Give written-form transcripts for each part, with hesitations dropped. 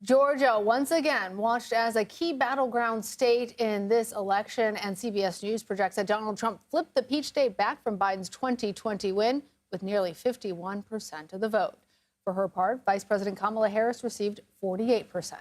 Georgia, once again, watched as a key battleground state in this election, and CBS News projects that Donald Trump flipped the peach state back from Biden's 2020 win with nearly 51% of the vote. For her part, Vice President Kamala Harris received 48%.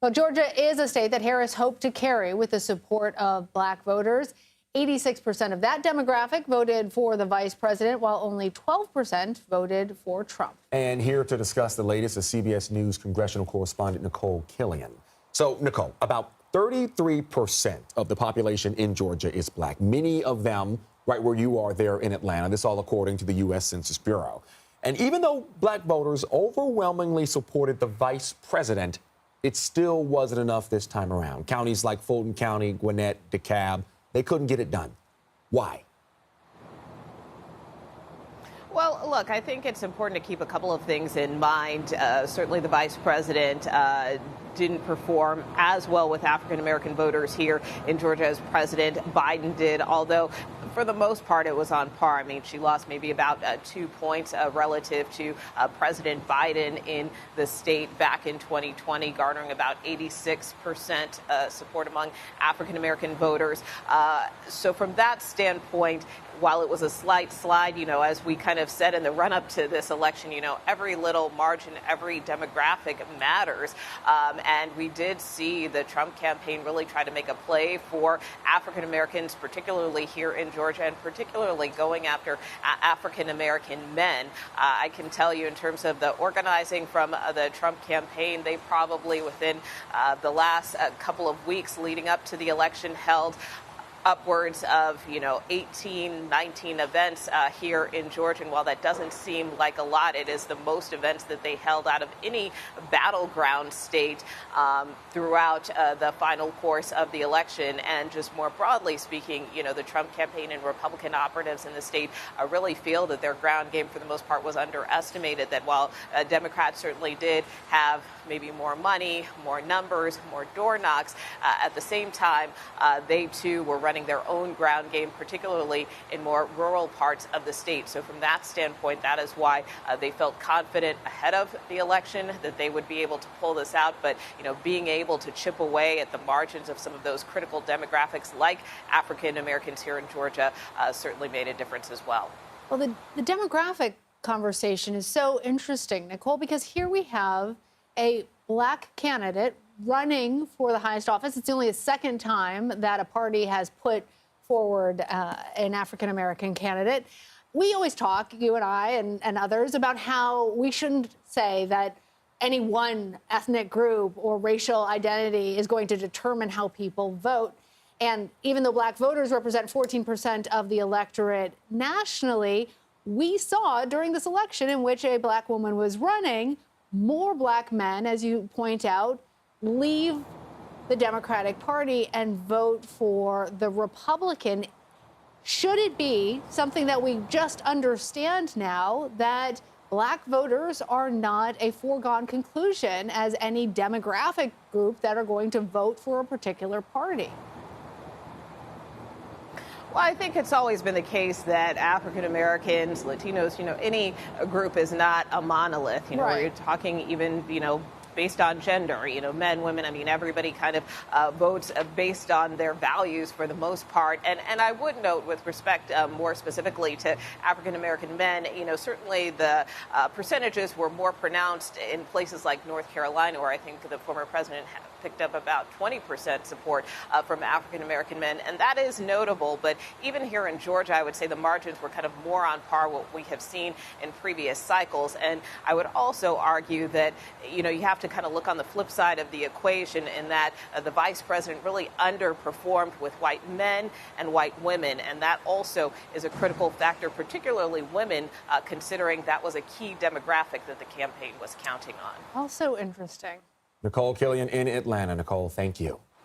Well, Georgia is a state that Harris hoped to carry with the support of black voters. 86% of that demographic voted for the vice president, while only 12% voted for Trump. And here to discuss the latest is CBS News congressional correspondent Nikole Killion. So, Nikole, about 33% of the population in Georgia is black. Many of them right where you are there in Atlanta. This all according to the U.S. Census Bureau. And even though black voters overwhelmingly supported the vice president, it still wasn't enough this time around. Counties like Fulton County, Gwinnett, DeKalb, they couldn't get it done. Why? Well, look, I think it's important to keep a couple of things in mind. Certainly the vice president didn't perform as well with African-American voters here in Georgia as President Biden did, although for the most part it was on par. I mean, she lost maybe about 2 points relative to President Biden in the state back in 2020, garnering about 86% support among African-American voters. So from that standpoint, while it was a slight slide, as we kind of said in the run-up to this election, every little margin, every demographic matters. And we did see the Trump campaign really try to make a play for African Americans, particularly here in Georgia, and particularly going after African American men. I can tell you in terms of the organizing from the Trump campaign, they probably within the last couple of weeks leading up to the election held upwards of, 18, 19 events here in Georgia. And while that doesn't seem like a lot, it is the most events that they held out of any battleground state throughout the final course of the election. And just more broadly speaking, the Trump campaign and Republican operatives in the state really feel that their ground game for the most part was underestimated, that while Democrats certainly did have maybe more money, more numbers, more door knocks, at the same time, they too were running their own ground game, particularly in more rural parts of the state. So from that standpoint, that is why they felt confident ahead of the election that they would be able to pull this out. But, being able to chip away at the margins of some of those critical demographics like African Americans here in Georgia certainly made a difference as well. Well, the demographic conversation is so interesting, Nikole, because here we have a black candidate running for the highest office. It's only the second time that a party has put forward an African-American candidate. We always talk, you and I and others, about how we shouldn't say that any one ethnic group or racial identity is going to determine how people vote. And even though black voters represent 14% of the electorate nationally, we saw during this election in which a black woman was running, more black men, as you point out, leave the Democratic Party and vote for the Republican. Should it be something that we just understand now, that black voters are not a foregone conclusion as any demographic group that are going to vote for a particular party? Well, I think it's always been the case that African Americans, Latinos, any group is not a monolith. Right. You're talking even, based on gender, men, women, everybody kind of votes based on their values for the most part. And I would note with respect more specifically to African-American men, certainly the percentages were more pronounced in places like North Carolina, where I think the former president picked up about 20% support from African-American men. And that is notable. But even here in Georgia, I would say the margins were kind of more on par with what we have seen in previous cycles. And I would also argue that, you have to kind of look on the flip side of the equation in that the vice president really underperformed with white men and white women. And that also is a critical factor, particularly women, considering that was a key demographic that the campaign was counting on. Also interesting. Nikole Killion in Atlanta. Nikole, thank you.